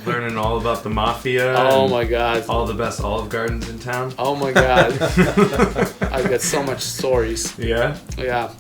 learning all about the mafia. Oh my God. All the best Olive Gardens in town. Oh my God. I've got so much stories. Yeah? Yeah.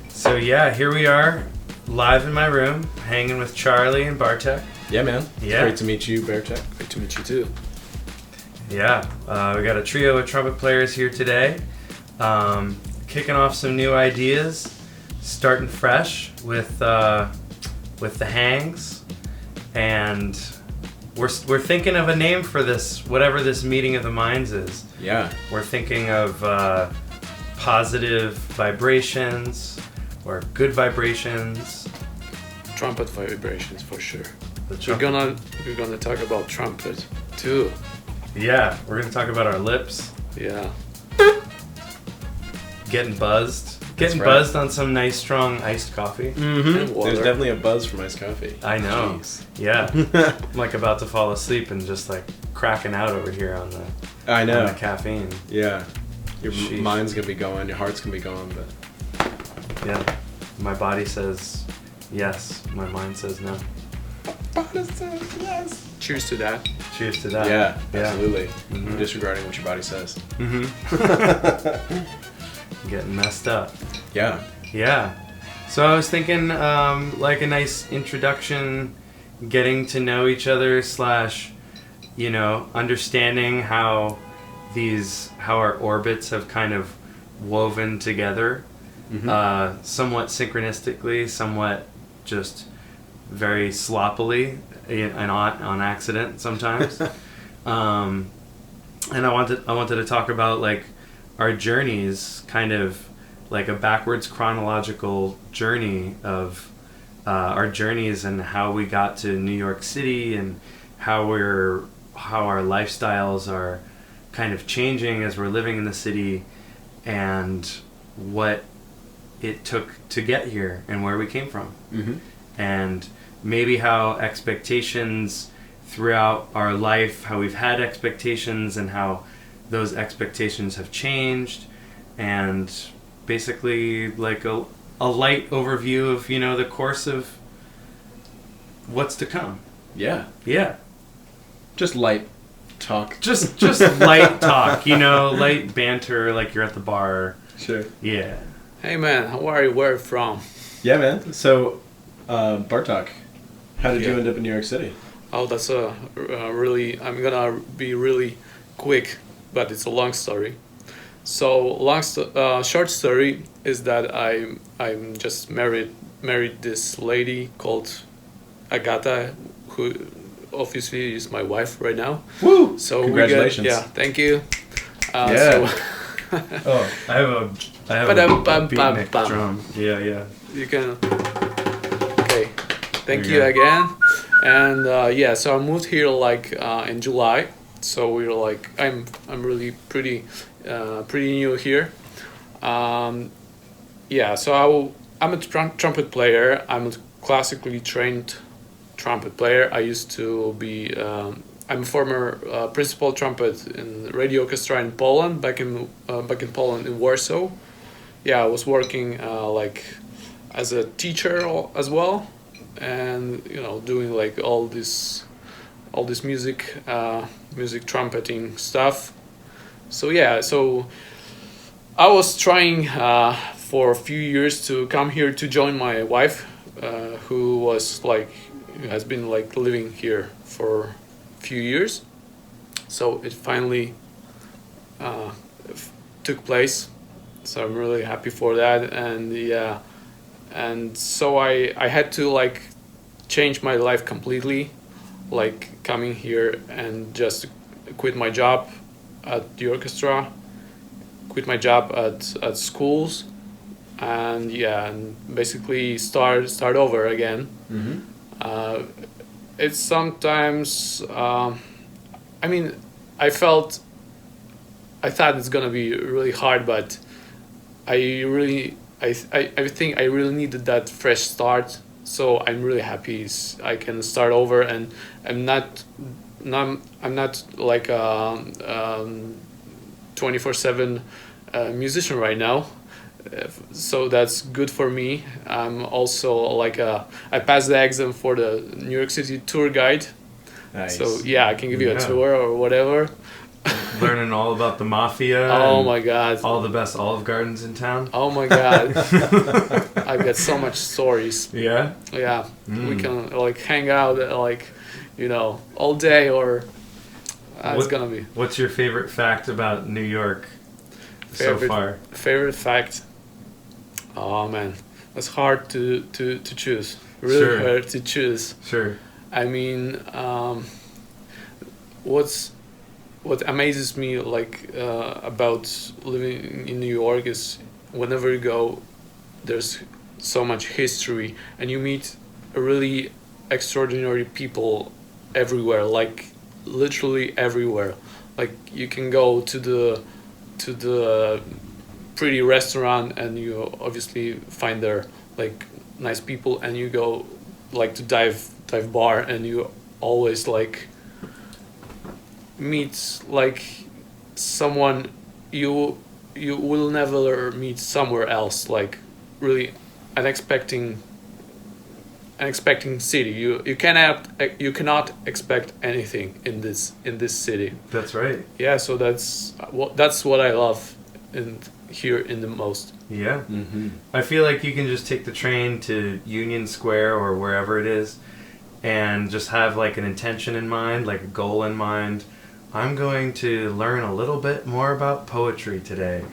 So yeah, here we are, live in my room, hanging with Charli and Bartek. Yeah, man. Yeah. Great to meet you, Bartek. Great to meet you too. Yeah, we got a trio of trumpet players here today, kicking off some new ideas, starting fresh with the hangs, and we're thinking of a name for this, whatever this meeting of the minds is. Yeah. We're thinking of positive vibrations or good vibrations. Trumpet vibrations for sure. The We're trumpet. gonna talk about trumpet too. Yeah, we're gonna talk about our lips. Yeah. Getting buzzed. Getting right. buzzed on some nice strong iced coffee. Mm-hmm. And water. There's definitely a buzz from iced coffee. I know. Jeez. Yeah. I'm like about to fall asleep and just like cracking out over here on the I know. on the caffeine. Yeah. Your Sheesh. mind's gonna be going, your heart's gonna be going, but Yeah. My body says yes. My mind says no. yes. Cheers to that. Cheers to that. Yeah, absolutely. Mhm. Disregarding what your body says. Mm-hmm. Getting messed up. Yeah. Yeah. So I was thinking like a nice introduction, getting to know each other / understanding how our orbits have kind of woven together, Mm-hmm. somewhat synchronistically, somewhat just very sloppily and on accident sometimes. And I wanted to talk about like our journeys, kind of like a backwards chronological journey of our journeys and how we got to New York City and how our lifestyles are kind of changing as we're living in the city, and what it took to get here and where we came from. Mm-hmm. And maybe how expectations throughout our life, how we've had expectations and how those expectations have changed, and basically like a light overview of the course of what's to come. Yeah. Yeah, Just light talk. just light talk, light banter, like you're at the bar. Sure. Yeah. Hey man, how are you? Where are you from? Yeah, man. So, Bartok, how did you Yeah. end up in New York City? Oh, that's a really. I'm gonna be really quick, but it's a long story. So short story is that I'm just married this lady called Agata, who obviously is my wife right now. Woo! So Congratulations. thank you. Yeah. So Oh, I have a beatnik drum. Yeah. you can. Okay, thank There you you again. And so I moved here like in July. So we're like I'm really pretty new here. So I'm a trumpet player. I'm a classically trained trumpet player. I used to be. I'm a former principal trumpet in radio orchestra in Poland, back in Poland in Warsaw. Yeah, I was working like as a teacher as well, and doing like all this music trumpeting stuff. So I was trying for a few years to come here to join my wife, who has been like living here for a few years. So it finally took place. So I'm really happy for that, and so I had to like change my life completely, like coming here and just quit my job at the orchestra, quit my job at schools, and basically start over again. Mm-hmm. It's sometimes I thought it's gonna be really hard, but I think I really needed that fresh start so I'm really happy I can start over, and I'm not like a 24/7 musician right now. So that's good for me. I'm also like I passed the exam for the New York City tour guide. Nice. So yeah, I can give you a Yeah. tour or whatever. Learning all about the mafia. Oh and my God. all the best Olive Gardens in town. Oh my God. I've got so much stories. Yeah. Yeah, we Mm. can like hang out like, all day, or it's What- gonna be What's your favorite fact about New York so Favorite- far? favorite fact. Oh man, that's hard to choose. Really Sure. hard to choose. Sure. I mean, what amazes me like about living in New York is whenever you go, there's so much history, and you meet really extraordinary people everywhere, like literally everywhere. Like you can go to the pretty restaurant, and you obviously find there like nice people, and you go like to dive bar, and you always like meet like someone you will never meet somewhere else, like really unexpected city. You cannot expect anything in this city. That's right. Yeah, so that's what I love here in the most. Yeah. Mm-hmm. I feel like you can just take the train to Union Square or wherever it is and just have like an intention in mind, like a goal in mind. I'm going to learn a little bit more about poetry today.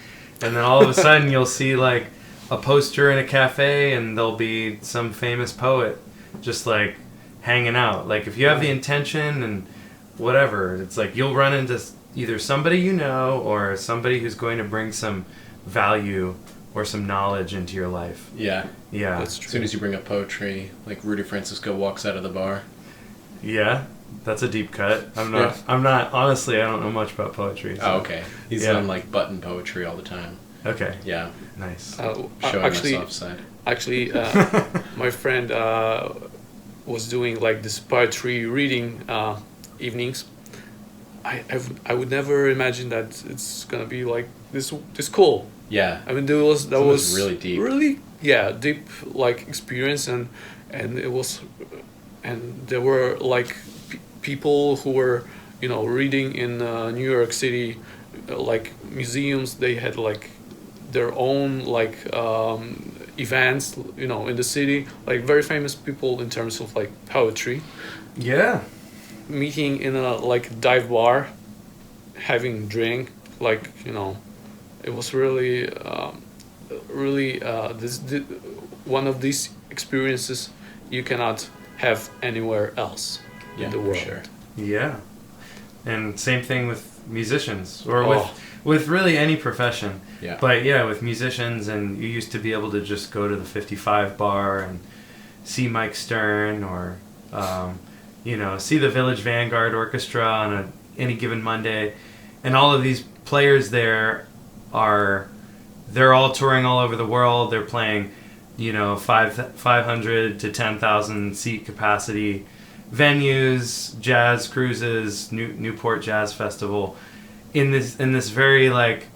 And then all of a sudden you'll see like a poster in a cafe, and there'll be some famous poet just like hanging out. Like if you have the intention and whatever, it's like you'll run into either somebody you know or somebody who's going to bring some value or some knowledge into your life. Yeah. Yeah. That's As true. soon as you bring up poetry, like Rudy Francisco walks out of the bar. Yeah. That's a deep cut. I'm not honestly, I don't know much about poetry. So. Oh, okay. He's Yeah. on like button poetry all the time. Okay. Yeah. Nice. Showing Actually, my soft side. Actually, my friend was doing like this poetry reading evenings. I would never imagine that it's gonna be like this cool. Yeah. I mean, that was really deep. Really, yeah, deep like experience, and it was, and there were like people who were reading in New York City, like museums. They had like their own like events, in the city, like very famous people in terms of like poetry, Yeah. meeting in a like dive bar, having drink, like it was really one of these experiences you cannot have anywhere else Yeah, in the for world. sure. Yeah. And same thing with musicians or Oh. with really any profession. Yeah. But yeah, with musicians, and you used to be able to just go to the 55 bar and see Mike Stern or see the Village Vanguard Orchestra on any given Monday, and all of these players there they're all touring all over the world. They're playing 500 to 10,000 seat capacity venues, jazz cruises, Newport Jazz Festival, in this very like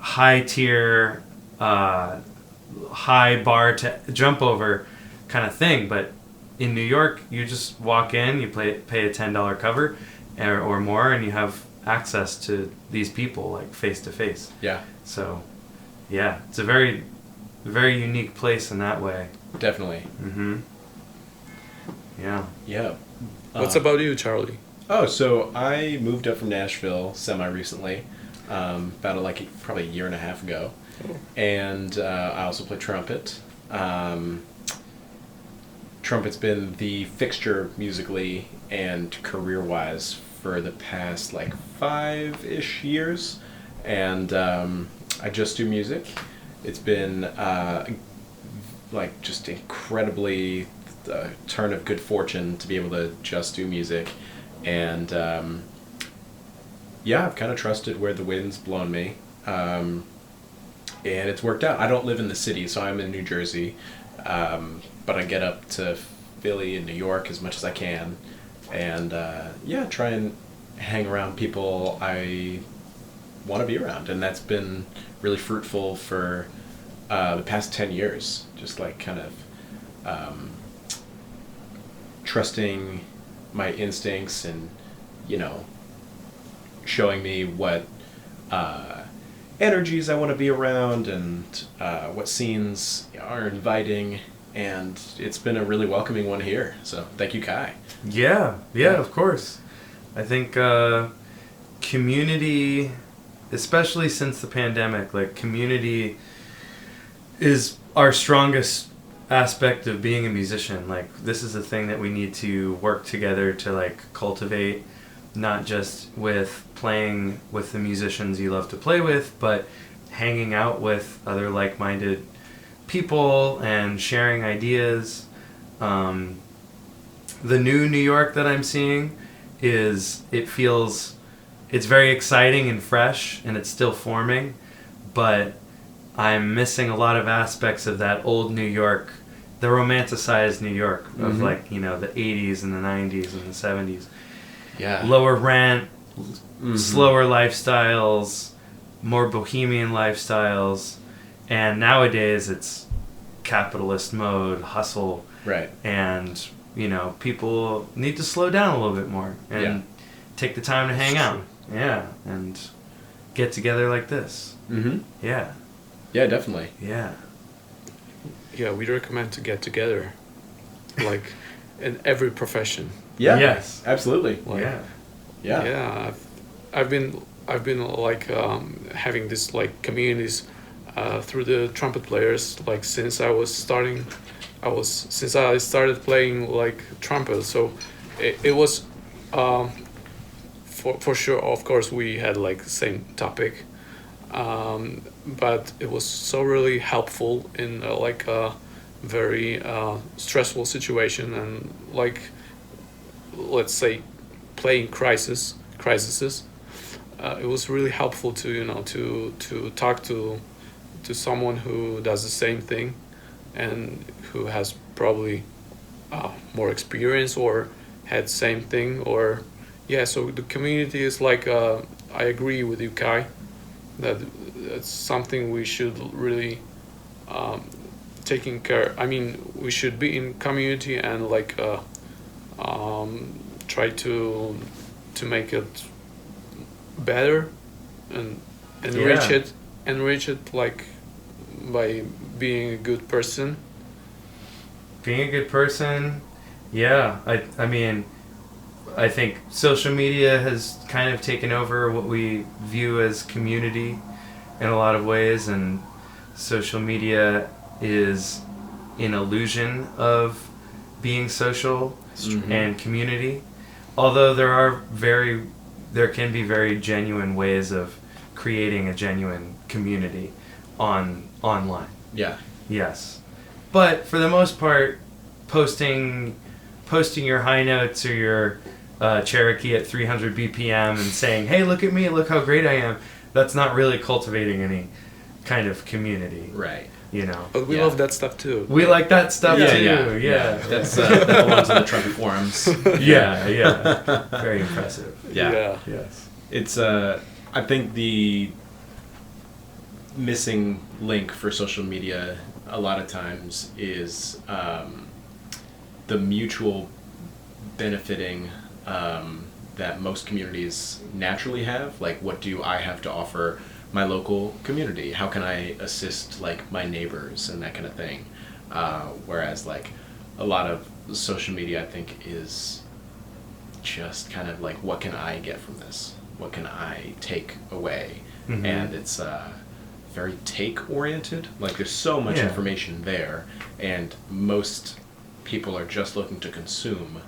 high tier, high bar to jump over kind of thing. But in New York, you just walk in, you pay a $10 cover or more, and you have access to these people like face to face. Yeah. So, yeah, it's a very, very unique place in that way. Definitely. Mm-hmm. Yeah. Yeah. What's about you, Charlie? Oh, so I moved up from Nashville semi-recently, about probably a year and a half ago. Oh. And I also play trumpet. Trumpet's been the fixture musically and career-wise for the past 5-ish years. And I just do music. It's been just incredibly turn of good fortune to be able to just do music. And I've kind of trusted where the wind's blown me. And it's worked out. I don't live in the city, so I'm in New Jersey. But I get up to Philly and New York as much as I can, and try and hang around people I want to be around, and that's been really fruitful for the past 10 years. Just like kind of trusting my instincts and, showing me what energies I want to be around and what scenes are inviting, and it's been a really welcoming one here. So thank you, Kai. Yeah, of course. I think community, especially since the pandemic, like community is our strongest aspect of being a musician. Like this is a thing that we need to work together to like cultivate, not just with playing with the musicians you love to play with, but hanging out with other like-minded people and sharing ideas. The new New York that I'm seeing it's very exciting and fresh, and it's still forming, but I'm missing a lot of aspects of that old New York, the romanticized New York of like, the 80s and the 90s and the 70s. Yeah. Lower rent, slower lifestyles, more bohemian lifestyles, and nowadays it's capitalist mode, hustle. Right. And, people need to slow down a little bit more and take the time to hang out. Yeah, and get together like this. Mm-hmm. Yeah. Yeah, definitely. Yeah. Yeah, we recommend to get together, like in every profession. Yeah. Yes. Absolutely. Like, Yeah. Yeah. Yeah, I've been like having this like communities through the trumpet players like since I started playing like trumpet. So it was for sure. Of course, we had like the same topic, but it was so really helpful in like a very stressful situation, and like let's say playing crises. It was really helpful to to talk to someone who does the same thing and who has probably more experience or had same thing, or so the community is like I agree with you, Kai, that it's something we should really taking care. I mean, we should be in community and like try to make it better and enrich it like by being a good person. Being a good person, yeah. I mean, I think social media has kind of taken over what we view as community in a lot of ways, and social media is an illusion of being social and community. Although there can be very genuine ways of creating a genuine community online. Yeah. Yes. But for the most part, posting your high notes or your Cherokee at 300 BPM and saying, "Hey, look at me, look how great I am," that's not really cultivating any kind of community. Right. But we love that stuff too. We like that stuff too. Yeah. That's that belongs on the trumpet forums. Yeah. Very impressive. Yeah. Yes. It's I think the missing link for social media a lot of times is the mutual benefiting that most communities naturally have. Like, what do I have to offer my local community? How can I assist like my neighbors and that kind of thing? Whereas like a lot of social media, I think, is just kind of like, what can I get from this? What can I take away? Mm-hmm. And it's very take-oriented. Like, there's so much information there, and most people are just looking to consume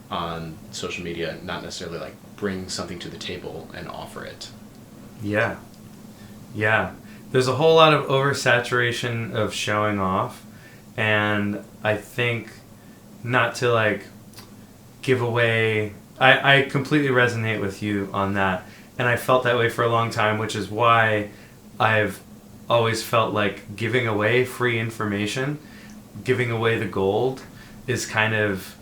on social media, not necessarily like bring something to the table and offer it. Yeah. There's a whole lot of oversaturation of showing off, and I think not to like give away. I completely resonate with you on that, and I felt that way for a long time, which is why I've always felt like giving away free information giving away the gold is kind of,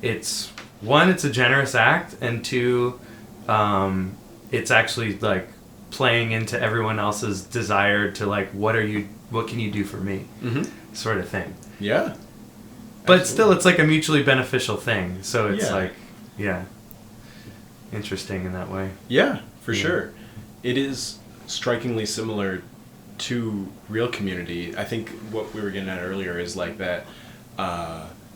it's a generous act, and two, it's actually like playing into everyone else's desire to like, what can you do for me, sort of thing. Yeah. But still, it's like a mutually beneficial thing. So it's like, interesting in that way. Yeah, for sure. It is strikingly similar to real community. I think what we were getting at earlier is like that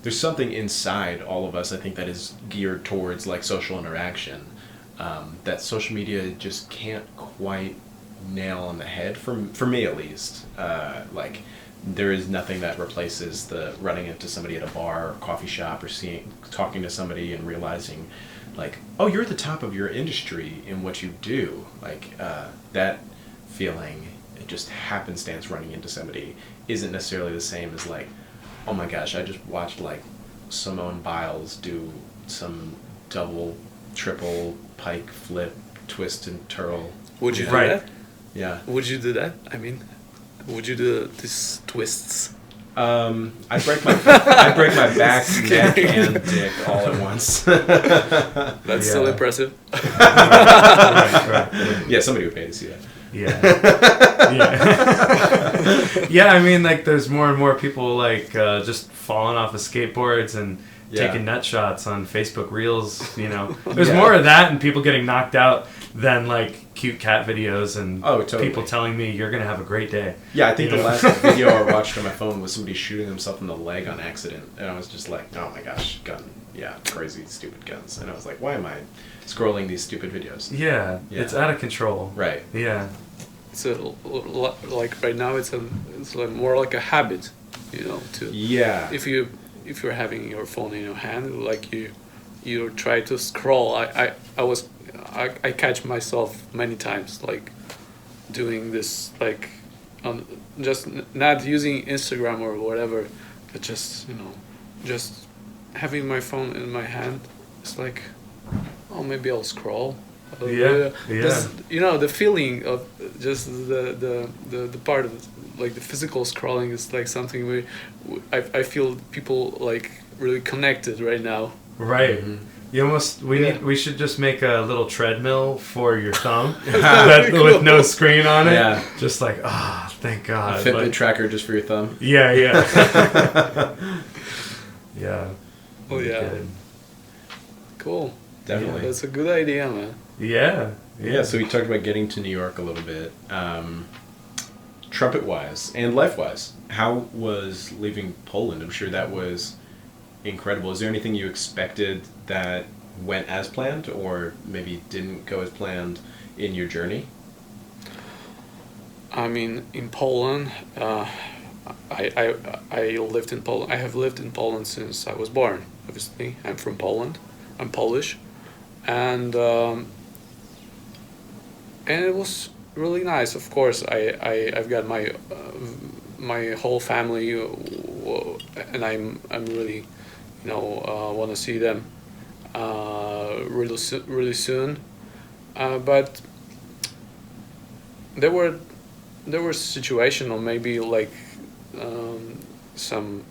there's something inside all of us, I think, that is geared towards like social interaction that social media just can't quite nail on the head, for me at least. Like, there is nothing that replaces the running into somebody at a bar or coffee shop or talking to somebody and realizing like, oh, you're at the top of your industry in what you do. Like, that feeling, it just happenstance running into somebody isn't necessarily the same as like, oh my gosh, I just watched like Simone Biles do some double, triple, pike, flip, twist and twirl. Would you do that? Yeah. Would you do that? I mean, would you do these twists? I break my back, neck, and dick all at once. That's still impressive. Right. Yeah, somebody would pay to see that. Yeah. Yeah, I mean, like, there's more and more people, like, just falling off of skateboards and taking nut shots on Facebook Reels, you know. There's more of that and people getting knocked out than, like, cute cat videos and people telling me you're going to have a great day. Yeah, I think the last video I watched on my phone was somebody shooting himself in the leg on accident. And I was just like, oh my gosh, gun. Yeah, crazy, stupid guns. And I was like, why am I scrolling these stupid videos? Yeah, it's out of control. Right. Yeah. It's like right now it's like more like a habit, you know, if you're having your phone in your hand, like you try to scroll. I catch myself many times like doing this, like just not using Instagram or whatever, but just just having my phone in my hand. It's like, oh, maybe I'll scroll. This, the feeling of just the part of like the physical scrolling is like something I feel people like really connected right now. Right. Mm-hmm. We should just make a little treadmill for your thumb with no screen on it. Yeah. Just like, thank God. A Fitbit tracker just for your thumb. Yeah. Yeah. Oh yeah. Good. Cool. Definitely. Yeah, that's a good idea, man. Yeah. So we talked about getting to New York a little bit. Trumpet-wise and life-wise, how was leaving Poland? I'm sure that was incredible. Is there anything you expected that went as planned or maybe didn't go as planned in your journey? I mean, in Poland, I lived in Poland. I have lived in Poland since I was born, obviously. I'm from Poland. I'm Polish. And it was really nice. Of course, I've got my whole family, and I'm really, want to see them really soon. But there were situations, or maybe like some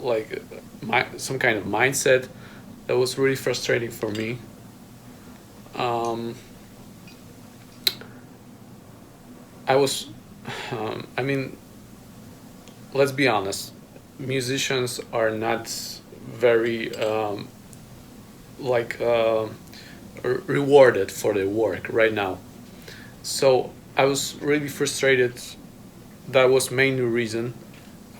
kind of mindset that was really frustrating for me. Let's be honest, musicians are not very rewarded for their work right now. So I was really frustrated. That was mainly reason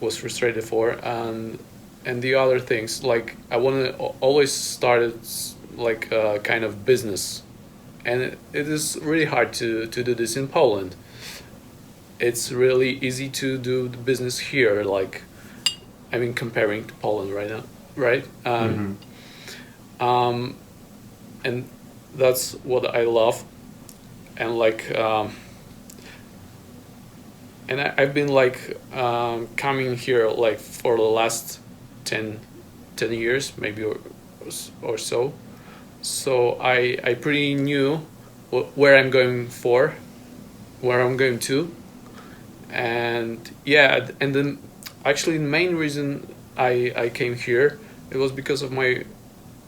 I was frustrated for, and the other things, like I want to always started like a kind of business, and it is really hard to do this in Poland. It's really easy to do the business here, comparing to Poland right now, right? And that's what I love, and I've been coming here for the last 10 years maybe or so. So I pretty knew where I'm going to, and then actually the main reason I came here, it was because of my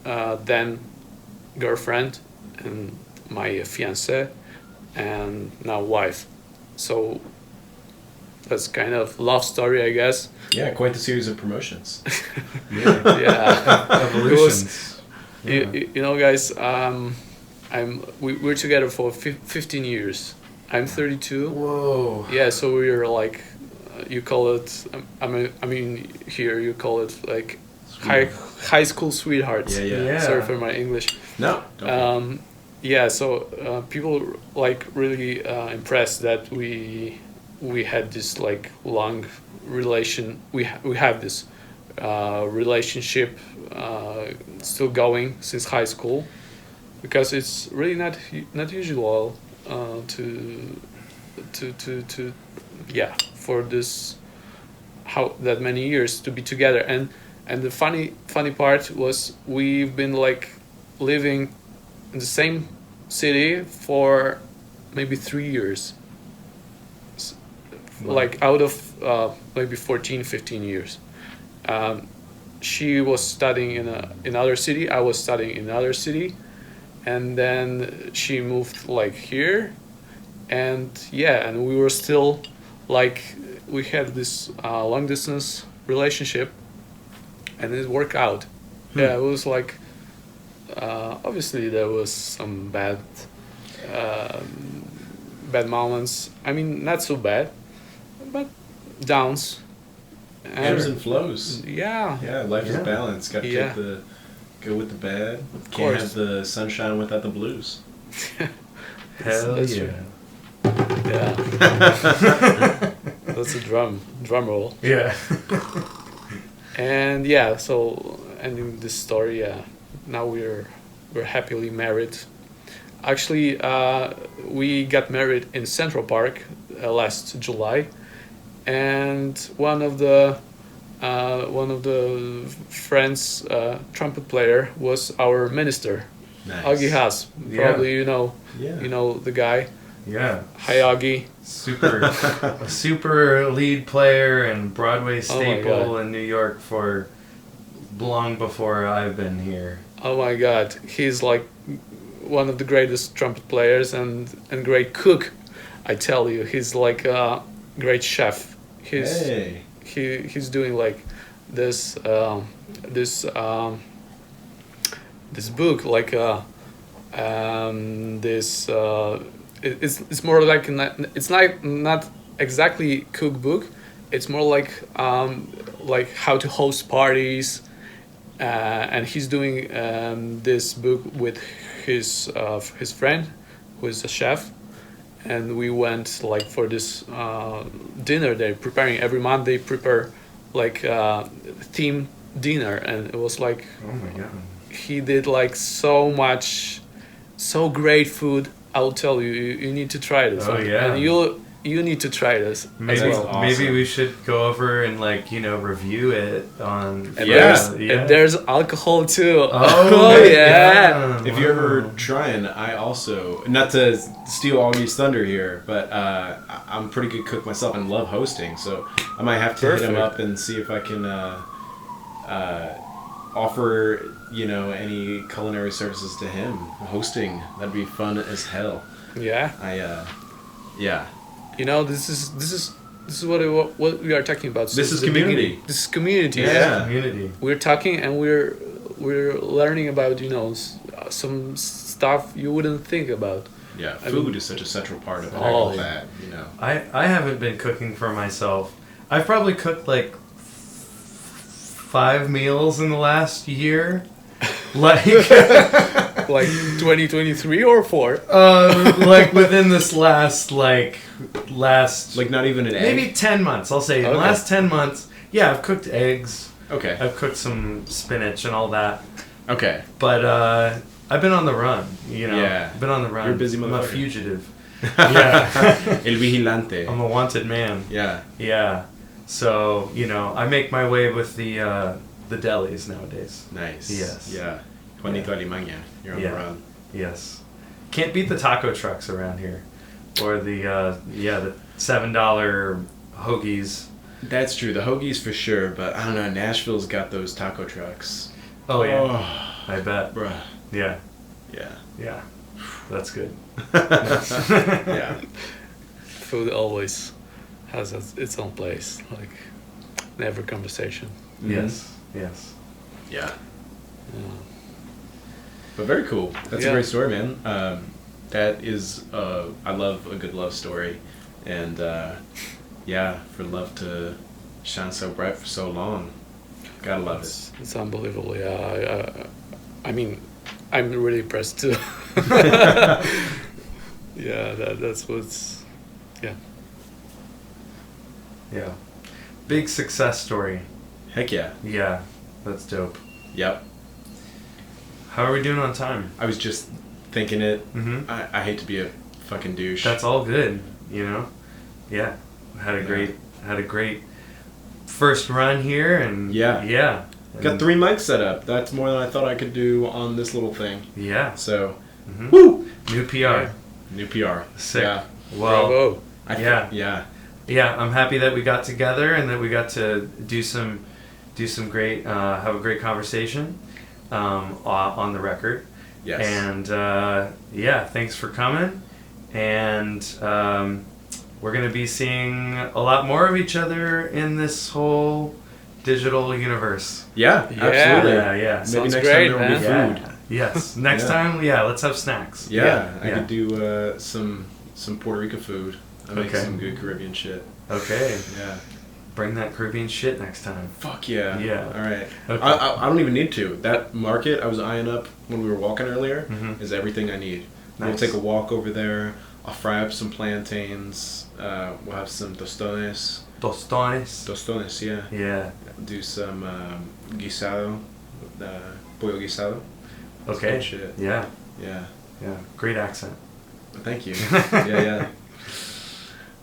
then girlfriend and my fiancée and now wife. So that's kind of love story, I guess. Yeah, quite the series of promotions. Yeah. Evolutions. You know, guys, we're together for 15 years. I'm 32. Whoa. Yeah, so we're like, you call it. I mean, here you call it like high school sweethearts. Yeah. Sorry for my English. No. Don't Yeah, so people like really impressed that we had this like long relation. We have this relationship still going since high school, because it's really not usual to for this how that many years to be together. And the funny part was we've been like living in the same city for maybe 3 years. Wow. Like out of maybe 14, 15 years. She was studying in another city, I was studying in another city, and then she moved like here, and we were still like, we had this long distance relationship, and it worked out. Yeah, it was like obviously there was some bad moments. I mean, not so bad, but downs. Ebbs and flows. Yeah. Yeah, life is balance. Got to take the good with the bad. Can't have the sunshine without the blues. Hell that's yeah. true. Yeah. That's a drum roll. Yeah. And so ending this story, now we're happily married. Actually, we got married in Central Park last July, and one of the friends, trumpet player, was our minister. Nice. Augie Haas. Probably you know the guy. Yeah. Hi, Augie. A super lead player and Broadway staple in New York for long before I've been here. Oh my God, he's like one of the greatest trumpet players and great cook. I tell you, he's like a great chef. He's doing like this book, like this. It's more like it's not exactly cookbook. It's more like how to host parties, and he's doing this book with his friend, who is a chef, and we went like for this dinner. They're preparing every month. They prepare like theme dinner, and it was like, oh my God, he did like so great food. I'll tell you, you need to try this. Oh yeah, and you need to try this. Maybe as well. Maybe we should go over and review it on. And there's alcohol too. Oh yeah. If you're ever trying, I also, not to steal Augie's thunder here, but I'm a pretty good cook myself and love hosting, so I might have to hit him up and see if I can offer any culinary services to him. Hosting, that'd be fun as hell. Yeah. Yeah. This is what we are talking about. So this is community. This is community. Yeah. Community. We're talking and we're learning about some stuff you wouldn't think about. Yeah, food is such a central part of all that. I haven't been cooking for myself. I've probably cooked like 5 meals in the last year. Like 2023 or 4? Like within this last like not even an egg? Maybe 10 months. I'll say in the last 10 months. Yeah, I've cooked eggs. Okay. I've cooked some spinach and all that. Okay. But I've been on the run, Yeah. I've been on the run. You're a busy motherfucker. I'm a fugitive. Yeah. El vigilante. I'm a wanted man. Yeah. Yeah. So, I make my way with the delis nowadays. Nice. Yes. Yeah. Juanito Alimaña. You're on the run. Yes. Can't beat the taco trucks around here. Or the $7 hoagies. That's true. The hoagies for sure, but I don't know. Nashville's got those taco trucks. Oh yeah, Oh, I bet. bruh. Yeah, Yeah. yeah, that's good. Yeah. Food always has its own place, like in every conversation. Yes, yes. Yeah. Yeah. But very cool. That's a Yeah. great story, man. That is, I love a good love story. And, yeah, for love to shine so bright for so long. Gotta love it. It's unbelievable. Yeah, I mean, I'm really impressed too. Yeah, that's what's. Yeah. Yeah, big success story. Heck yeah. Yeah, that's dope. Yep. How are we doing on time? I was just thinking it. Mm-hmm. I hate to be a fucking douche. That's all good, you know. Yeah, had a great first run here, and Yeah. Got And- 3 mics set up. That's more than I thought I could do on this little thing. Yeah. So, Mhm. woo! New PR. New PR. Sick. Yeah. Well, Bravo. Yeah. Yeah. yeah, I'm happy that we got together and that we got to do some great, have a great conversation on the record. Yes. And yeah, thanks for coming. And we're going to be seeing a lot more of each other in this whole digital universe. Yeah, Yeah. absolutely. Yeah. Maybe Sounds next great, time there will be man. food. Yes. Next Yeah. time, let's have snacks. Yeah, I Yeah. could do some Puerto Rico food. I make Okay. some good Caribbean shit. Okay. Yeah. Bring that Caribbean shit next time. Fuck yeah. Yeah. All right. Okay. I don't even need to. That market I was eyeing up when we were walking earlier Mhm. is everything I need. We'll Nice. take a walk over there. I'll fry up some plantains. We'll have some tostones. Tostones. Tostones, yeah. Yeah. Do some guisado. Pollo guisado. That's Okay. good shit. Yeah. Yeah. Yeah. Great accent. Thank you. Yeah.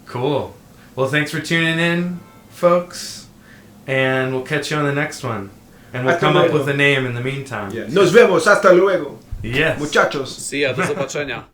Cool. Well, thanks for tuning in, folks. And we'll catch you on the next one. And we'll Hasta come up luego. with a name in the meantime. Yeah. Nos vemos. Hasta luego. Yes. Muchachos. See ya, do zobaczenia.